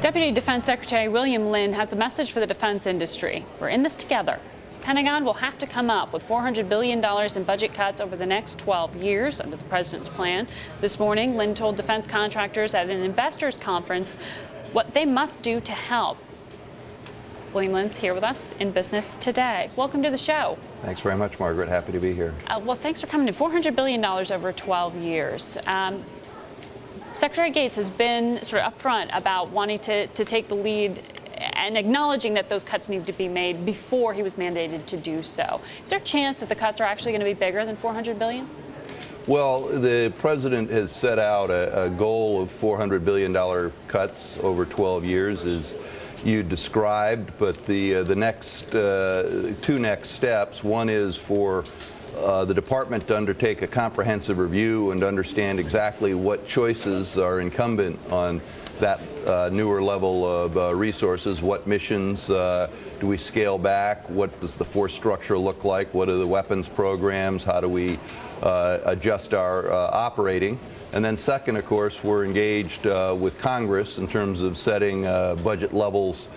Deputy Defense Secretary William Lynn has a message for the defense industry. We're in this together. Pentagon will have to come up with $400 billion in budget cuts over the next 12 years under the president's plan. This morning, Lynn told defense contractors at an investors conference what they must do to help. William Lynn's here with us in business today. Welcome to the show. Thanks very much, Margaret. Happy to be here. Well, thanks for coming in. $400 billion over 12 years. Secretary Gates has been sort of upfront about wanting to take the lead and acknowledging that those cuts need to be made before he was mandated to do so. Is there a chance that the cuts are actually going to be bigger than $400 billion? Well, the president has set out a goal of $400 billion cuts over 12 years, as you described, but the two next steps, one is for the department to undertake a comprehensive review and understand exactly what choices are incumbent on that newer level of resources. What missions do we scale back? What does the force structure look like? What are the weapons programs? How do we adjust our operating? And then second, of course, we're engaged with Congress in terms of setting budget levels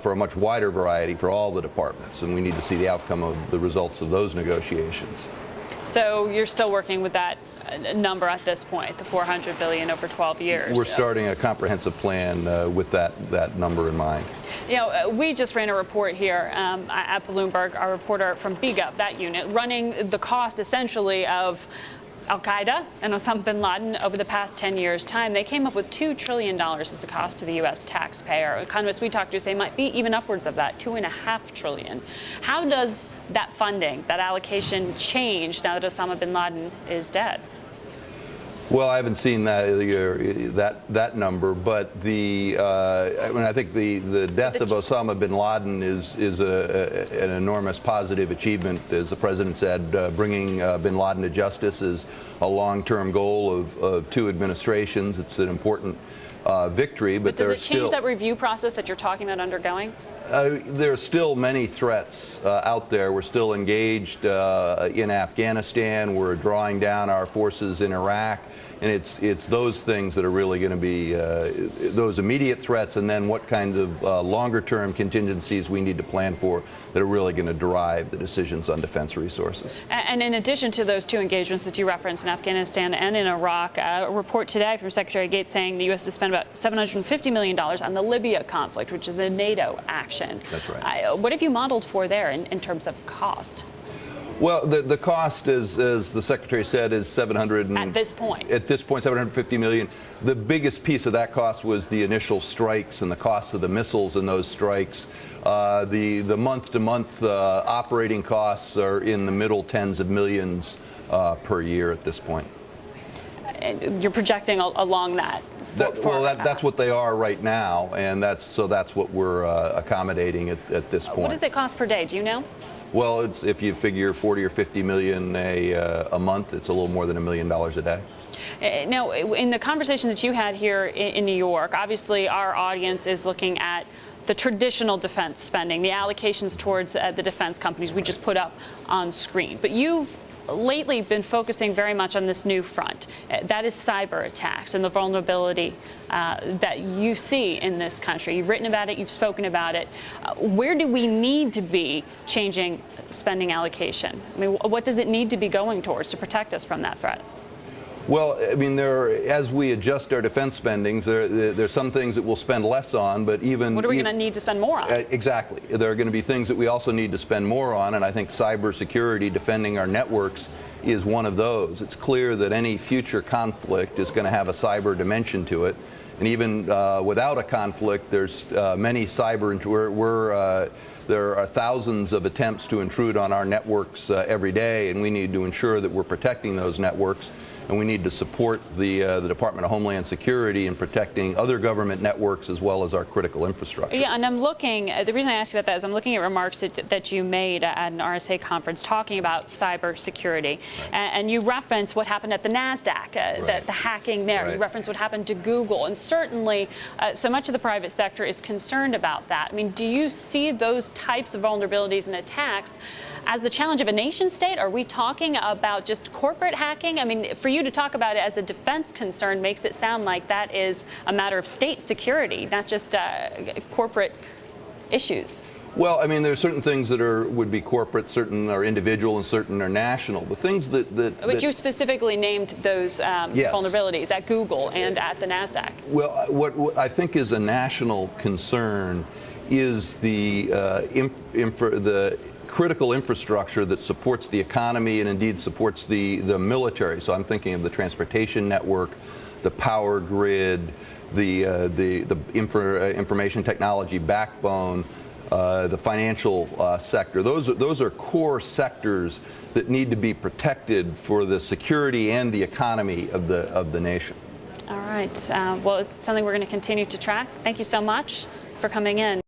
for a much wider variety for all the departments, and we need to see the outcome of the results of those negotiations. So you're still working with that number at this point, the $400 billion over 12 years? We're starting a comprehensive plan with that number in mind. You know, we just ran a report here at Bloomberg, our reporter from BGov, that unit, running the cost essentially of Al-Qaeda and Osama bin Laden over the past 10 years' time. They came up with $2 trillion as the cost to the U.S. taxpayer. Economists we talked to say might be even upwards of that, $2.5 trillion. How does that funding, that allocation change now that Osama bin Laden is dead? Well, I haven't seen that number, but I think the death of Osama bin Laden is an enormous positive achievement. As the president said, bringing bin Laden to justice is a long-term goal of two administrations. It's an important victory, but does it change that review process that you're talking about undergoing? There are still many threats out there. We're still engaged in Afghanistan. We're drawing down our forces in Iraq. And it's those things that are really going to be those immediate threats, and then what kind of longer-term contingencies we need to plan for that are really going to drive the decisions on defense resources. And in addition to those two engagements that you referenced in Afghanistan and in Iraq, a report today from Secretary Gates saying the U.S. has spent about $750 million on the Libya conflict, which is a NATO action. That's right. What have you modeled for there in terms of cost? Well, the cost, as the Secretary said, is At this point, $750 million. The biggest piece of that cost was the initial strikes and the cost of the missiles in those strikes. The month-to-month operating costs are in the middle tens of millions per year at this point. And you're projecting along that? That's what they are right now, and that's what we're accommodating at this point. What does it cost per day? Do you know? Well, if you figure 40 or 50 million a month, it's a little more than $1 million a day. Now, in the conversation that you had here in New York, obviously our audience is looking at the traditional defense spending, the allocations towards the defense companies we just put up on screen. But you've lately been focusing very much on this new front. That is cyber attacks and the vulnerability that you see in this country. You've written about it, you've spoken about it. Where do we need to be changing spending allocation? I mean, what does it need to be going towards to protect us from that threat? Well, I mean, as we adjust our defense spendings, there's some things that we'll spend less on, but even... What are we going to need to spend more on? Exactly. There are going to be things that we also need to spend more on, and I think cybersecurity, defending our networks, is one of those. It's clear that any future conflict is going to have a cyber dimension to it, and even without a conflict, there's many cyber... There are thousands of attempts to intrude on our networks every day, and we need to ensure that we're protecting those networks. And we need to support the Department of Homeland Security in protecting other government networks as well as our critical infrastructure. Yeah, and I'm looking, the reason I asked you about that is I'm looking at remarks that you made at an RSA conference talking about cyber security. And you reference what happened at the NASDAQ, the hacking there. You reference what happened to Google. And certainly, so much of the private sector is concerned about that. I mean, do you see those types of vulnerabilities and attacks as the challenge of a nation state? Are we talking about just corporate hacking? I mean, for you to talk about it as a defense concern makes it sound like that is a matter of state security, not just corporate issues. Well, I mean, there are certain things that would be corporate, certain are individual, and certain are national. The things But you specifically named those vulnerabilities at Google and at the NASDAQ. Well, what I think is a national concern is the critical infrastructure that supports the economy and indeed supports the military. So I'm thinking of the transportation network, the power grid, the information technology backbone, the financial sector. Those are core sectors that need to be protected for the security and the economy of the nation. All right. Well, it's something we're going to continue to track. Thank you so much for coming in.